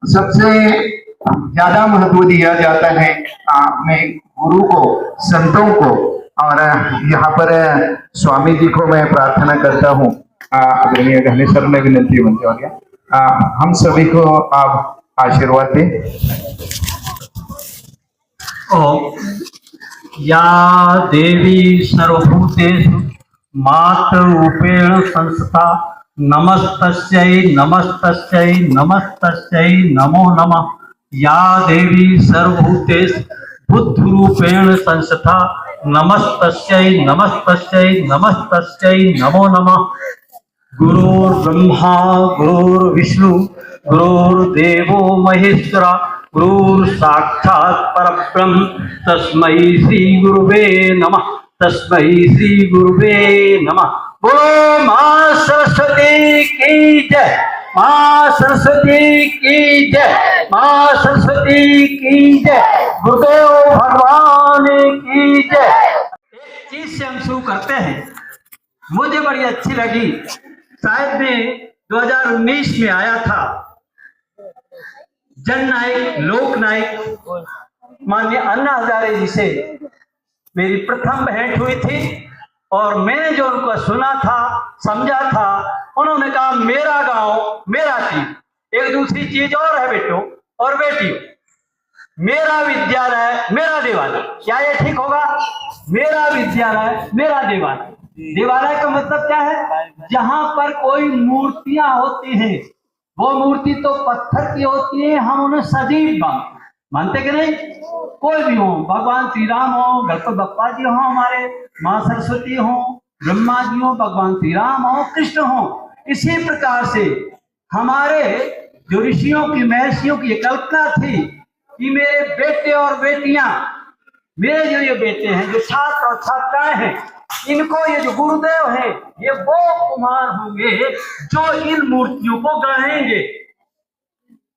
सबसे ज्यादा महत्व दिया जाता है मैं गुरु को, संतों को। और यहाँ पर स्वामी जी को मैं प्रार्थना करता हूँ, आदरणीय घनेश्वर में विनंती बनती हो गया, हम सभी को आप आशीर्वाद दें। या देवी सर्वभूतेषु मातृरूपेण संस्था नमस्तस्यै नमस्तस्यै नमस्तस्यै नमो नमः। या देवी सर्वभूतेषु बुद्धिरूपेण संस्था नमस्तस्यै नमस्तस्यै नमस्तस्यै नमो नमः। गुरुर्ब्रह्मा गुरुर्विष्णु गुरुर्देवो महेश्वरा गुरुर् साक्षात् परब्रह्म तस्मै श्री गुरुवे नमः। तस्मै श्री गुरुवे नमः। बोलो मां सरस्वती की जय, मां सरस्वती की जय, मां सरस्वती की जय, गुरुदेव भगवान की जय। एक चीज से हम शुरू करते हैं, मुझे बड़ी अच्छी लगी। शायद मैं 2019 में आया था। जननायक लोकनायक माननीय अन्ना हजारे जी से मेरी प्रथम भेंट हुई थी और मैंने जो उनको सुना था, समझा था, उन्होंने कहा मेरा गांव मेरा चीज। एक दूसरी चीज और है बेटो और बेटियों, मेरा विद्यालय मेरा देवालय। क्या ये ठीक होगा? मेरा विद्यालय मेरा देवालय। देवालय का मतलब क्या है? जहां पर कोई मूर्तियां होती हैं, वो मूर्ति तो पत्थर की होती है, हम उन्हें सजीव मानते कि नहीं? कोई भी हो, भगवान श्री राम हो, गणपति बप्पा जी हो, हमारे माँ सरस्वती हो, ब्रह्मा जी हो, भगवान श्री राम हो, कृष्ण हो। इसी प्रकार से हमारे जो ऋषियों की, महर्षियों की कल्पना थी कि मेरे बेटे और बेटियां, मेरे जो ये बेटे हैं, जो छात्र और छात्राएं हैं, इनको ये जो गुरुदेव है, ये वो कुमार होंगे जो इन मूर्तियों को गढ़ेंगे।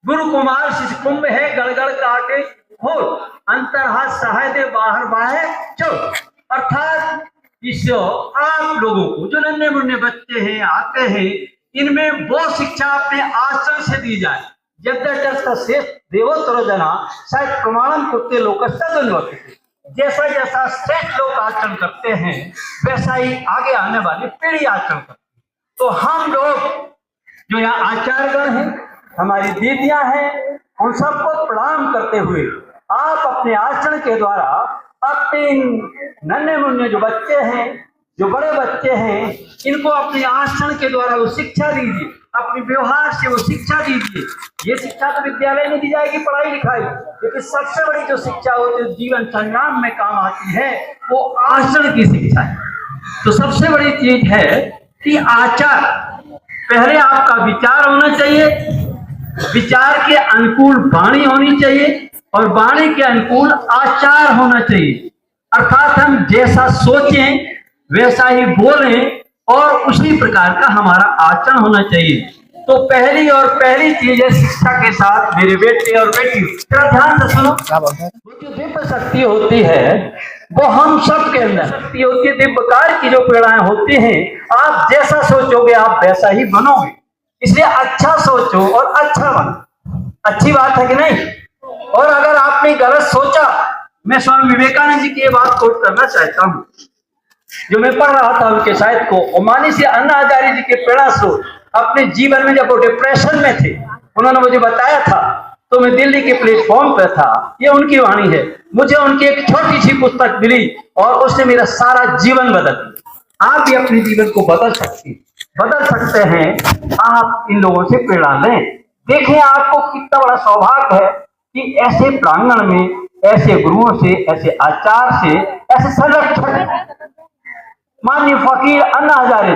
गुरु कुमार शिष्य कुंभ है, गड़गड़ काटे हो, अंतर हाथ सहाय दे, बाहर बाहे चो। अर्थात इस आप लोगों को जो नन्हे मुन्ने बच्चे हैं, आते हैं, इनमें वो शिक्षा अपने आचरण से दी जाए। देवोत्तर जना शायद प्रमाणम कुत्ते लोक जैसा जैसा श्रेष्ठ लोग आचरण करते हैं, वैसा ही आगे आने वाली पीढ़ी आचरण करती है। तो हम लोग जो यहाँ आचार्यगण हैं, हमारी दीदियां हैं, उन सबको प्रणाम करते हुए आप अपने आचरण के द्वारा अपने नन्हे मुन्ने जो बच्चे हैं, जो बड़े बच्चे हैं, इनको अपने आचरण के द्वारा वो शिक्षा दीजिए, अपने व्यवहार से वो शिक्षा दीजिए। ये शिक्षा तो विद्यालय में दी जाएगी, पढ़ाई लिखाई, लेकिन सबसे बड़ी जो शिक्षा होती है, जीवन संग्राम में काम आती है, वो आचरण की शिक्षा है। तो सबसे बड़ी चीज है कि आचार, पहले आपका विचार होना चाहिए, विचार के अनुकूल वाणी होनी चाहिए और वाणी के अनुकूल आचार होना चाहिए। अर्थात हम जैसा सोचें वैसा ही बोलें और उसी प्रकार का हमारा आचरण होना चाहिए। तो पहली और पहली चीज है शिक्षा के साथ मेरे बेटे और बेटी, जरा ध्यान से सुनो। वो जो दिव्य शक्ति होती है, वो हम सब के अंदर शक्ति होती है, दिव्यकार की जो प्रेरणाएं होती हैं, आप जैसा सोचोगे आप वैसा ही बनोगे। इसलिए अच्छा सोचो और अच्छा बनो। अच्छी बात है कि नहीं? और अगर आपने गलत सोचा, मैं स्वामी विवेकानंद जी की ये बात कोट करना चाहता हूँ, जो मैं पढ़ रहा था उनके साहित्य को। ओमानी से अन्ना हजारे जी के प्रेरणा से अपने जीवन में जब वो डिप्रेशन में थे, उन्होंने मुझे बताया था, तो मैं दिल्ली के प्लेटफॉर्म पर था। ये उनकी वाणी है। मुझे उनकी एक छोटी सी पुस्तक मिली और उसने मेरा सारा जीवन बदल दिया। आप भी अपने जीवन को बदल सकते हैं। आप इन लोगों से प्रेरणा लें। देखें आपको कितना बड़ा सौभाग्य है कि ऐसे प्रांगण में, ऐसे गुरुओं से, ऐसे आचार से, ऐसे संरक्षक, माननीय फकीर अन्ना हजारे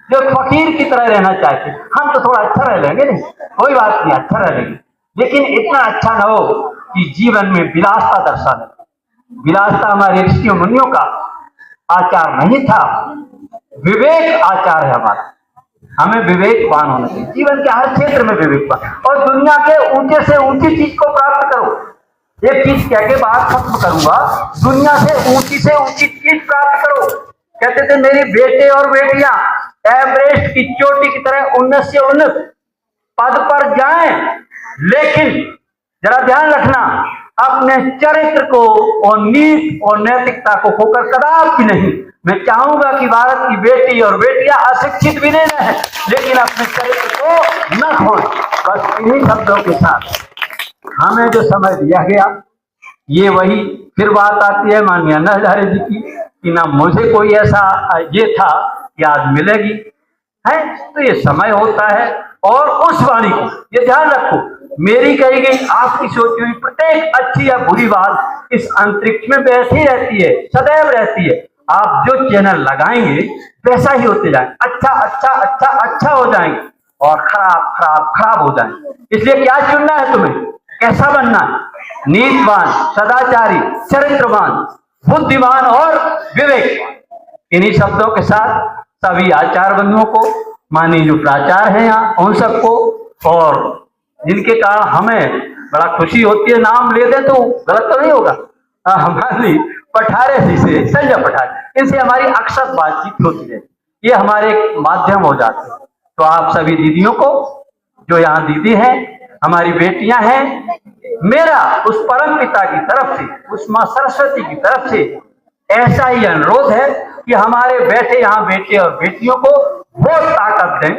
जो फकीर की तरह रहना चाहते, हम तो थोड़ा अच्छा रह लेंगे, नहीं कोई बात नहीं, अच्छा रह लेंगे, लेकिन इतना अच्छा न हो कि जीवन में विलासता दर्शाने। विलासता हमारे ऋषियों मुनियों का आचार नहीं था, विवेक आचार है हमारा। हमें विवेकवान होना चाहिए, जीवन के हर क्षेत्र में विवेकवान, और दुनिया के ऊंचे से ऊंची चीज को प्राप्त करो। एक चीज कह के बात खत्म करूंगा, दुनिया से ऊंची चीज प्राप्त करो। कहते थे मेरी बेटे और बेटियां एवरेस्ट की चोटी की तरह उन्नत से उन्नत, पद पर जाएं, लेकिन जरा ध्यान रखना, अपने चरित्र को और नीति और नैतिकता को खोकर कदापि नहीं। मैं चाहूंगा कि भारत की बेटी और बेटियां अशिक्षित भी नहीं रहे, लेकिन अपने चरित्र को न खोएं। बस इन्हीं शब्दों के साथ हमें जो समय दिया गया, ये वही फिर बात आती है माननीय अन्ना हजारे जी की कि ना मुझे कोई ऐसा ये था कि आज मिलेगी है, तो ये समय होता है। और उस वाणी को ये ध्यान रखो, मेरी कही गई, आपकी सोची हुई प्रत्येक अच्छी या बुरी बात इस अंतरिक्ष में बैठी रहती है, सदैव रहती है। आप जो चैनल लगाएंगे वैसा ही होते जाएंगे, अच्छा अच्छा अच्छा अच्छा हो जाएंगे और खराब खराब खराब हो जाएंगे। इसलिए क्या चुनना है तुम्हें, कैसा बनना है? नीतिवान, सदाचारी, चरित्रवान, बुद्धिमान और विवेक। इन्हीं शब्दों के साथ सभी आचार्य बंधुओं को, माननीय जो प्राचार्य हैं यहाँ उन सबको, और जिनके कारण हमें बड़ा खुशी होती है, नाम ले दे तो गलत तो नहीं होगा, हमारी पठारे जी से, संजय पठारे, इनसे हमारी अक्सर बातचीत होती है, ये हमारे एक माध्यम हो जाते हैं। तो आप सभी दीदियों को, जो यहाँ दीदी हैं, हमारी बेटियां हैं, मेरा उस परम पिता की तरफ से, उस माँ सरस्वती की तरफ से ऐसा ही अनुरोध है कि हमारे बैठे यहाँ बेटे और बेटियों को वो ताकत दें,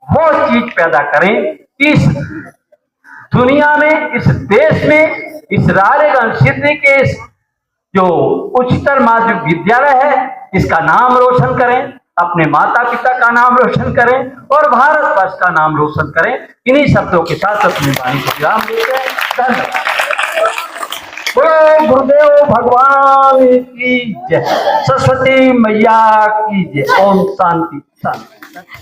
वो चीज पैदा करें, इस दुनिया में, इस देश में, इस राजगंज क्षेत्र के इस जो उच्चतर माध्यमिक विद्यालय है, इसका नाम रोशन करें, अपने माता पिता का नाम रोशन करें और भारतवर्ष का नाम रोशन करें। इन्हीं शब्दों के साथ अपनी वाणी को विराम देते हैं। धन्यवाद। बोलो गुरुदेव भगवान की जय, सरस्वती मैया की जय। ओम शांति शांति।